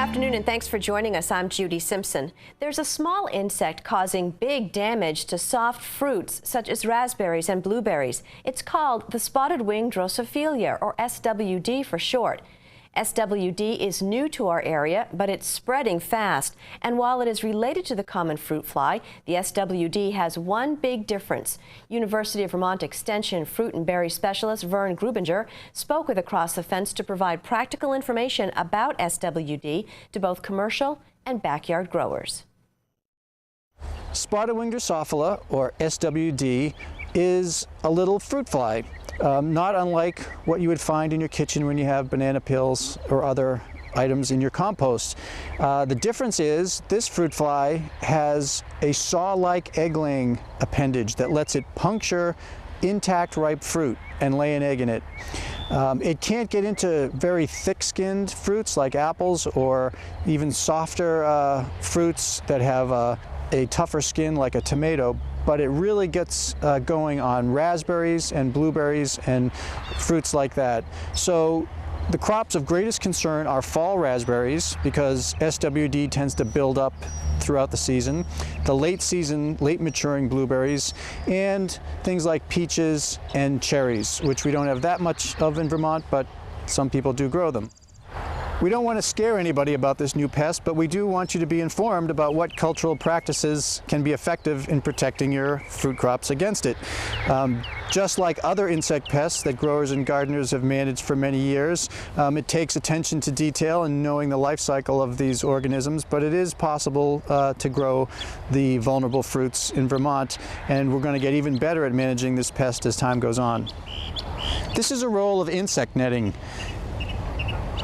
afternoon and thanks for joining us. I'm Judy Simpson. There's a small insect causing big damage to soft fruits such as raspberries and blueberries. It's called the spotted-winged Drosophila, or SWD for short. SWD is new to our area, but it's spreading fast. And while it is related to the common fruit fly, the SWD has one big difference. University of Vermont Extension fruit and berry specialist Vern Grubinger spoke with Across the Fence to provide practical information about SWD to both commercial and backyard growers. Spotted-winged Drosophila, or SWD, is a little fruit fly. Not unlike what you would find in your kitchen when you have banana peels or other items in your compost. The difference is this fruit fly has a saw-like egg-laying appendage that lets it puncture intact ripe fruit and lay an egg in it. It can't get into very thick-skinned fruits like apples or even softer fruits that have a tougher skin like a tomato, but it really gets going on raspberries and blueberries and fruits like that. So the crops of greatest concern are fall raspberries, because SWD tends to build up throughout the season, the late maturing blueberries, and things like peaches and cherries, which we don't have that much of in Vermont, but some people do grow them. We don't want to scare anybody about this new pest, but we do want you to be informed about what cultural practices can be effective in protecting your fruit crops against it. Just like other insect pests that growers and gardeners have managed for many years, it takes attention to detail and knowing the life cycle of these organisms, but it is possible to grow the vulnerable fruits in Vermont, and we're going to get even better at managing this pest as time goes on. This is a roll of insect netting.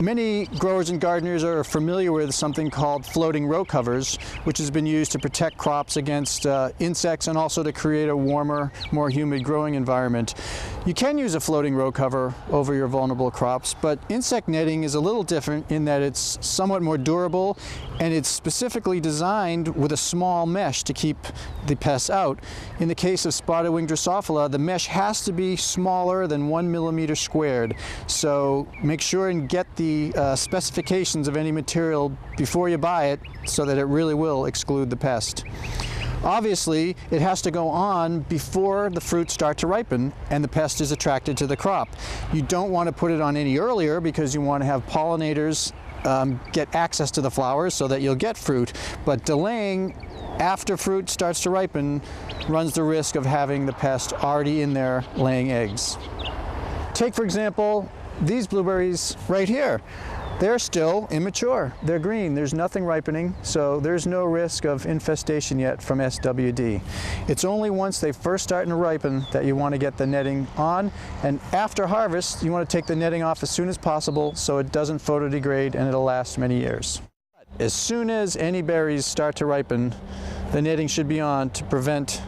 Many growers and gardeners are familiar with something called floating row covers, which has been used to protect crops against insects and also to create a warmer, more humid growing environment. You can use a floating row cover over your vulnerable crops, but insect netting is a little different in that it's somewhat more durable, and it's specifically designed with a small mesh to keep the pests out. In the case of spotted-winged Drosophila, the mesh has to be smaller than 1 millimeter squared. So make sure and get the specifications of any material before you buy it so that it really will exclude the pest. Obviously, it has to go on before the fruits start to ripen and the pest is attracted to the crop. You don't want to put it on any earlier because you want to have pollinators get access to the flowers so that you'll get fruit, but delaying after fruit starts to ripen runs the risk of having the pest already in there laying eggs. Take, for example, these blueberries right here. They're still immature. They're green. There's nothing ripening, so there's no risk of infestation yet from SWD. It's only once they first start to ripen that you want to get the netting on, and after harvest, you want to take the netting off as soon as possible so it doesn't photodegrade and it'll last many years. As soon as any berries start to ripen, the netting should be on to prevent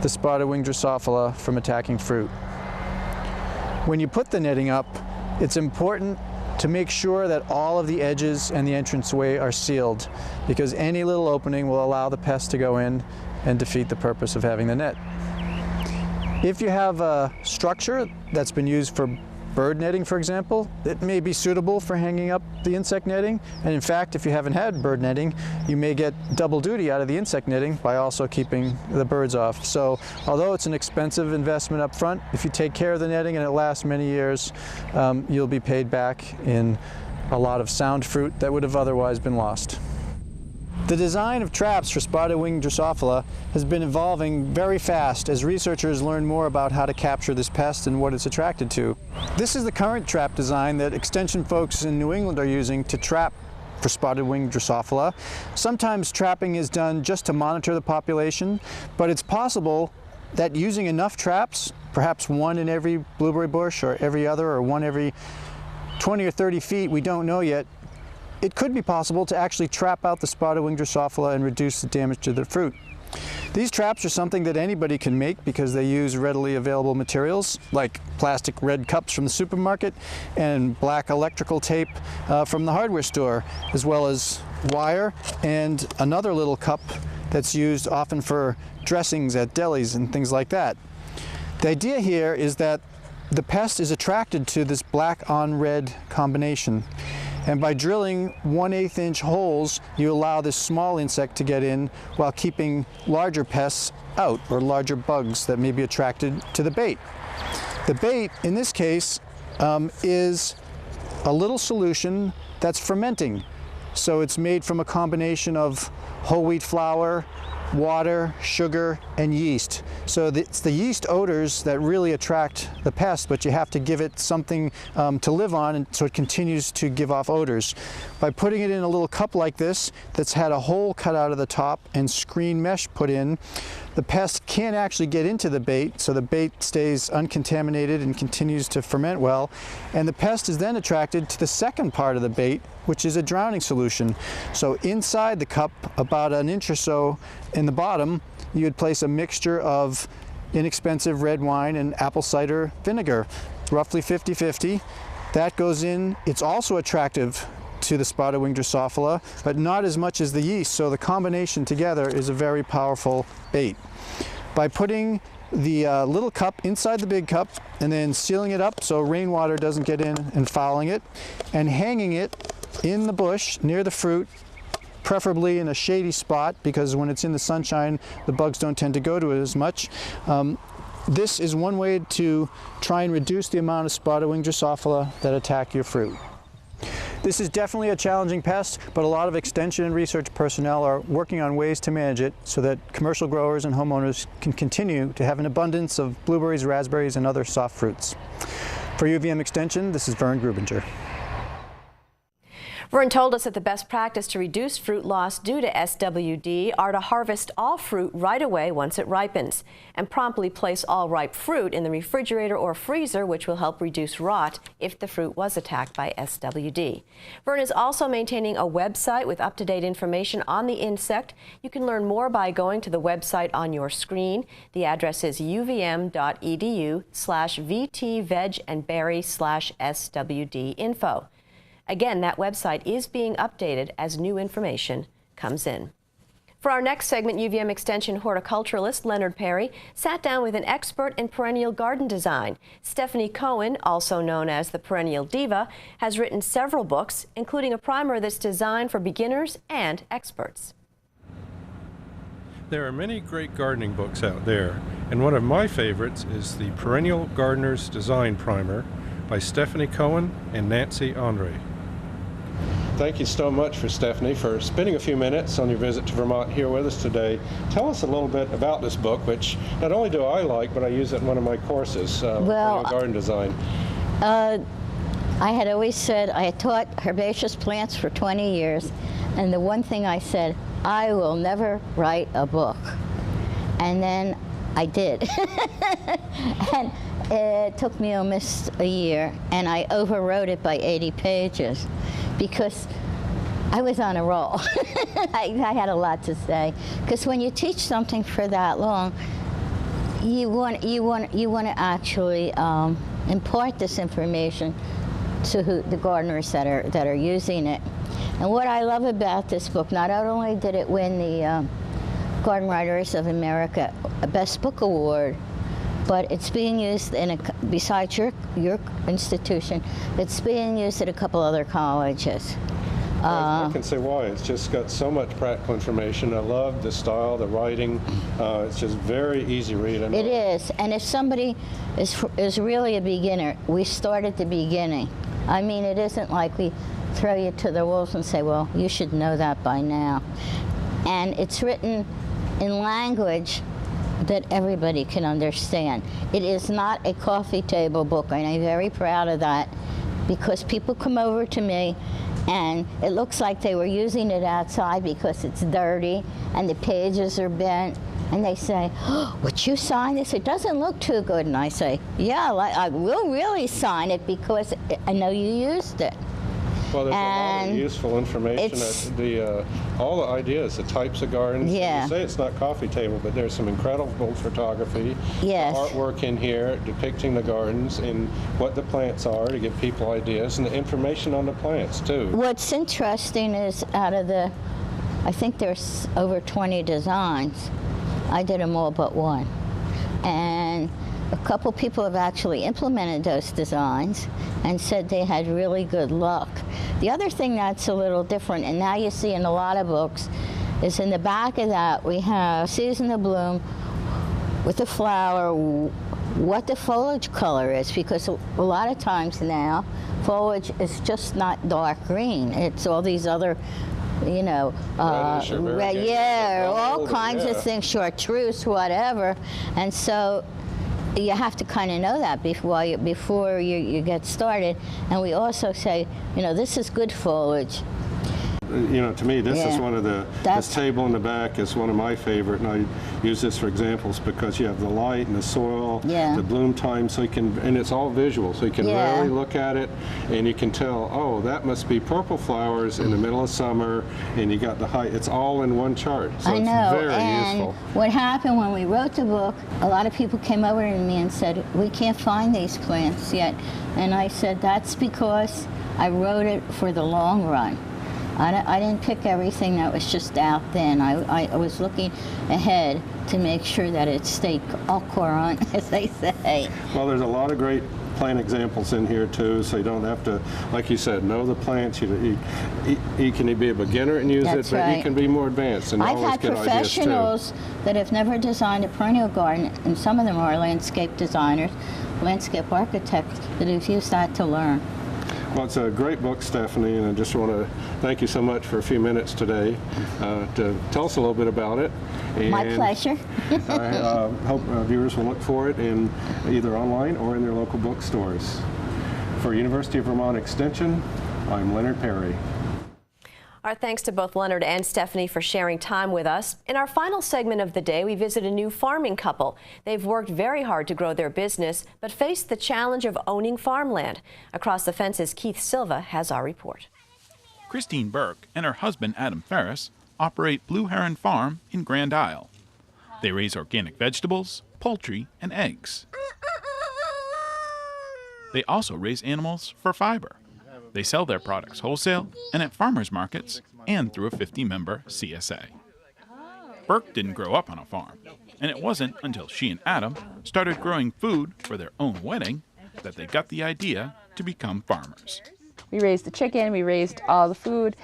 the spotted-winged Drosophila from attacking fruit. When you put the netting up, it's important to make sure that all of the edges and the entranceway are sealed, because any little opening will allow the pest to go in and defeat the purpose of having the net. If you have a structure that's been used for bird netting, for example, it may be suitable for hanging up the insect netting. And in fact, if you haven't had bird netting, you may get double duty out of the insect netting by also keeping the birds off. So although it's an expensive investment up front, if you take care of the netting and it lasts many years, you'll be paid back in a lot of sound fruit that would have otherwise been lost. The design of traps for spotted-winged Drosophila has been evolving very fast as researchers learn more about how to capture this pest and what it's attracted to. This is the current trap design that extension folks in New England are using to trap for spotted-winged Drosophila. Sometimes trapping is done just to monitor the population, but it's possible that using enough traps, perhaps one in every blueberry bush or every other, or one every 20 or 30 feet, we don't know yet, it could be possible to actually trap out the spotted-winged Drosophila and reduce the damage to the fruit. These traps are something that anybody can make because they use readily available materials like plastic red cups from the supermarket and black electrical tape from the hardware store, as well as wire and another little cup that's used often for dressings at delis and things like that. The idea here is that the pest is attracted to this black on red combination. And by drilling 1/8 inch holes, you allow this small insect to get in while keeping larger pests out, or larger bugs that may be attracted to the bait. The bait, in this case, is a little solution that's fermenting. So it's made from a combination of whole wheat flour, water, sugar, and yeast. So it's the yeast odors that really attract the pest, but you have to give it something to live on, and so it continues to give off odors. By putting it in a little cup like this that's had a hole cut out of the top and screen mesh put in, the pest can't actually get into the bait, so the bait stays uncontaminated and continues to ferment well. And the pest is then attracted to the second part of the bait, which is a drowning solution. So inside the cup, about an inch or so in the bottom, you would place a mixture of inexpensive red wine and apple cider vinegar, roughly 50-50. That goes in. It's also attractive to the spotted wing Drosophila, but not as much as the yeast, so the combination together is a very powerful bait. By putting the little cup inside the big cup and then sealing it up so rainwater doesn't get in and fouling it, and hanging it in the bush near the fruit, preferably in a shady spot, because when it's in the sunshine the bugs don't tend to go to it as much. This is one way to try and reduce the amount of spotted wing Drosophila that attack your fruit. This is definitely a challenging pest, but a lot of extension and research personnel are working on ways to manage it so that commercial growers and homeowners can continue to have an abundance of blueberries, raspberries, and other soft fruits. For UVM Extension, this is Vern Grubinger. Vern told us that the best practice to reduce fruit loss due to SWD are to harvest all fruit right away once it ripens, and promptly place all ripe fruit in the refrigerator or freezer, which will help reduce rot if the fruit was attacked by SWD. Vern is also maintaining a website with up-to-date information on the insect. You can learn more by going to the website on your screen. The address is uvm.edu/vtvegandberry/SWD info. Again, that website is being updated as new information comes in. For our next segment, UVM Extension horticulturalist Leonard Perry sat down with an expert in perennial garden design. Stephanie Cohen, also known as the Perennial Diva, has written several books, including a primer that's designed for beginners and experts. There are many great gardening books out there, and one of my favorites is the Perennial Gardener's Design Primer by Stephanie Cohen and Nancy Andre. Thank you so much for Stephanie for spending a few minutes on your visit to Vermont here with us today. Tell us a little bit about this book, which not only do I like, but I use it in one of my courses, Perennial Garden Design. I had always said, I had taught herbaceous plants for 20 years, and the one thing I said, I will never write a book. And then I did. And it took me almost a year, and I overwrote it by 80 pages because I was on a roll. I had a lot to say. Because when you teach something for that long, you want to actually impart this information to the gardeners that are using it. And what I love about this book, not only did it win the Garden Writers of America Best Book Award, but it's being used besides your institution, it's being used at a couple other colleges. I can say why. It's just got so much practical information. I love the style, the writing. It's just very easy reading. It is, and if somebody is really a beginner, we start at the beginning. I mean, it isn't like we throw you to the wolves and say, well, you should know that by now. And it's written in language that everybody can understand. It is not a coffee table book, and I'm very proud of that, because people come over to me and it looks like they were using it outside because it's dirty and the pages are bent, and they say, oh, would you sign this? It doesn't look too good. And I say, yeah, I will really sign it because I know you used it. Well, there's a lot of useful information. All the ideas, the types of gardens. Yeah. You say it's not coffee table, but there's some incredible photography, yes, artwork in here depicting the gardens and what the plants are to give people ideas, and the information on the plants too. What's interesting is out of the, I think there's over 20 designs, I did them all but one. And a couple people have actually implemented those designs and said they had really good luck. The other thing that's a little different, and now you see in a lot of books, is in the back of that we have season of bloom with the flower, what the foliage color is, because a lot of times now foliage is just not dark green. It's all these other, you know, red, yeah, all kinds of things, chartreuse, whatever. And so you have to kind of know that before you get started. And we also say, you know, this is good foliage. You know, to me, this is one of this table in the back is one of my favorite, and I use this for examples because you have the light and the soil, the bloom time, so you can, and it's all visual, so you can really look at it, and you can tell, oh, that must be purple flowers in the middle of summer, and you got the height. It's all in one chart, so I know, it's very useful. What happened when we wrote the book, a lot of people came over to me and said, we can't find these plants yet, and I said, that's because I wrote it for the long run. I didn't pick everything that was just out then. I was looking ahead to make sure that it stayed au courant, as they say. Well, there's a lot of great plant examples in here too, so you don't have to, like you said, know the plants. You can be a beginner and use it, but you can be more advanced and I've always had get ideas too. professionals that have never designed a perennial garden, and some of them are landscape designers, landscape architects, that have used that to learn. Well, it's a great book, Stephanie, and I just want to thank you so much for a few minutes today to tell us a little bit about it. And my pleasure. I hope viewers will look for it in either online or in their local bookstores. For University of Vermont Extension, I'm Leonard Perry. Our thanks to both Leonard and Stephanie for sharing time with us. In our final segment of the day, we visit a new farming couple. They've worked very hard to grow their business, but faced the challenge of owning farmland. Across the Fence's Keith Silva has our report. Christine Burke and her husband Adam Ferris operate Blue Heron Farm in Grand Isle. They raise organic vegetables, poultry, and eggs. They also raise animals for fiber. They sell their products wholesale and at farmers markets and through a 50-member CSA. Burke didn't grow up on a farm, and it wasn't until she and Adam started growing food for their own wedding that they got the idea to become farmers. We raised the chicken, we raised all the food.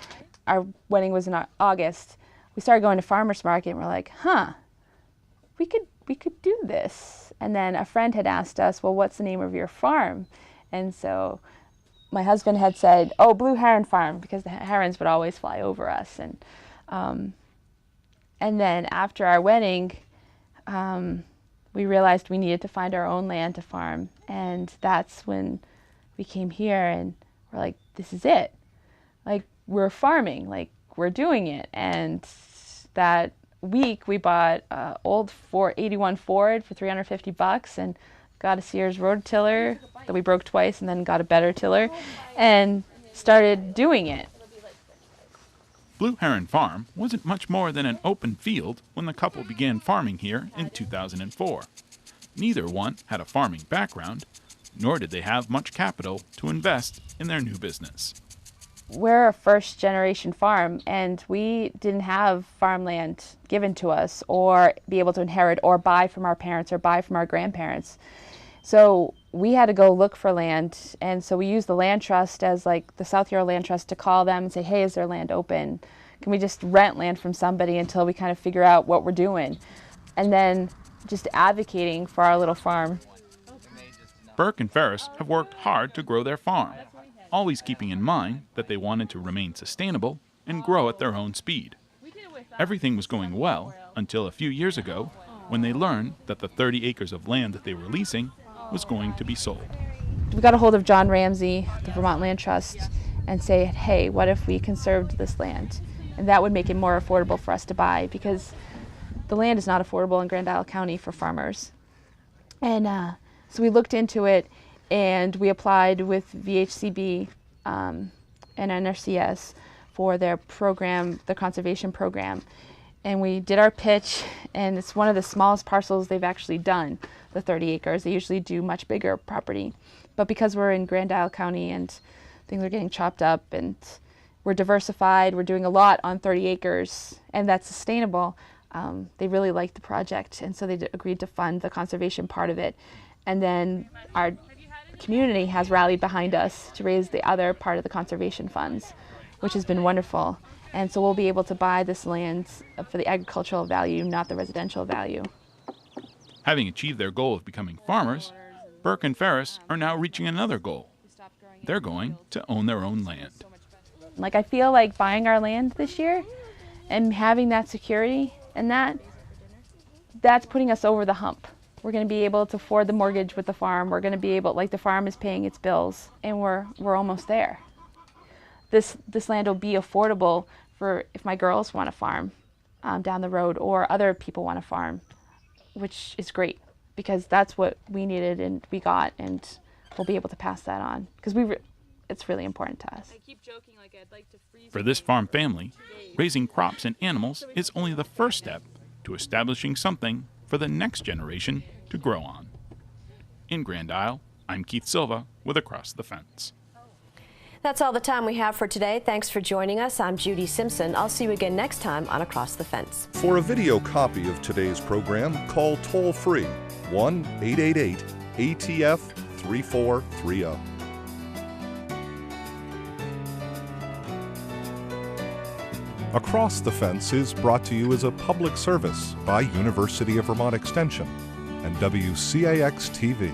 Our wedding was in August. We started going to farmers market and we're like, we could do this. And then a friend had asked us, well, what's the name of your farm? And so my husband had said, oh, Blue Heron Farm, because the herons would always fly over us. And then after our wedding, we realized we needed to find our own land to farm. And that's when we came here and we're like, this is it. Like, we're farming, like, we're doing it. And that week we bought an old 81 Ford for $350 and got a Sears rototiller that we broke twice, and then got a better tiller and started doing it. Blue Heron Farm wasn't much more than an open field when the couple began farming here in 2004. Neither one had a farming background, nor did they have much capital to invest in their new business. We're a first-generation farm, and we didn't have farmland given to us or be able to inherit or buy from our parents or buy from our grandparents. So we had to go look for land, and so we used the land trust as like the South Yarrow Land Trust to call them and say, hey, is there land open? Can we just rent land from somebody until we kind of figure out what we're doing? And then just advocating for our little farm. Burke and Ferris have worked hard to grow their farm, always keeping in mind that they wanted to remain sustainable and grow at their own speed. Everything was going well until a few years ago when they learned that the 30 acres of land that they were leasing was going to be sold. We got a hold of John Ramsey, the Vermont Land Trust, and say, hey, what if we conserved this land? And that would make it more affordable for us to buy, because the land is not affordable in Grand Isle County for farmers. And so we looked into it, and we applied with VHCB and NRCS for their program, the conservation program. And we did our pitch, and it's one of the smallest parcels they've actually done, the 30 acres. They usually do much bigger property. But because we're in Grand Isle County and things are getting chopped up and we're diversified, we're doing a lot on 30 acres, and that's sustainable, they really liked the project. And so they agreed to fund the conservation part of it. And then our community has rallied behind us to raise the other part of the conservation funds, which has been wonderful. And so we'll be able to buy this land for the agricultural value, not the residential value. Having achieved their goal of becoming farmers, Burke and Ferris are now reaching another goal. They're going to own their own land. Like, I feel like buying our land this year and having that security and that's putting us over the hump. We're going to be able to afford the mortgage with the farm. We're going to be able, like, the farm is paying its bills, and we're almost there. This land will be affordable for if my girls want to farm down the road, or other people want to farm, which is great because that's what we needed and we got, and we'll be able to pass that on because it's really important to us. For this farm family, raising crops and animals is only the first step to establishing something for the next generation to grow on. In Grand Isle, I'm Keith Silva with Across the Fence. That's all the time we have for today. Thanks for joining us. I'm Judy Simpson. I'll see you again next time on Across the Fence. For a video copy of today's program, call toll-free 1-888-ATF-3430. Across the Fence is brought to you as a public service by University of Vermont Extension and WCAX-TV.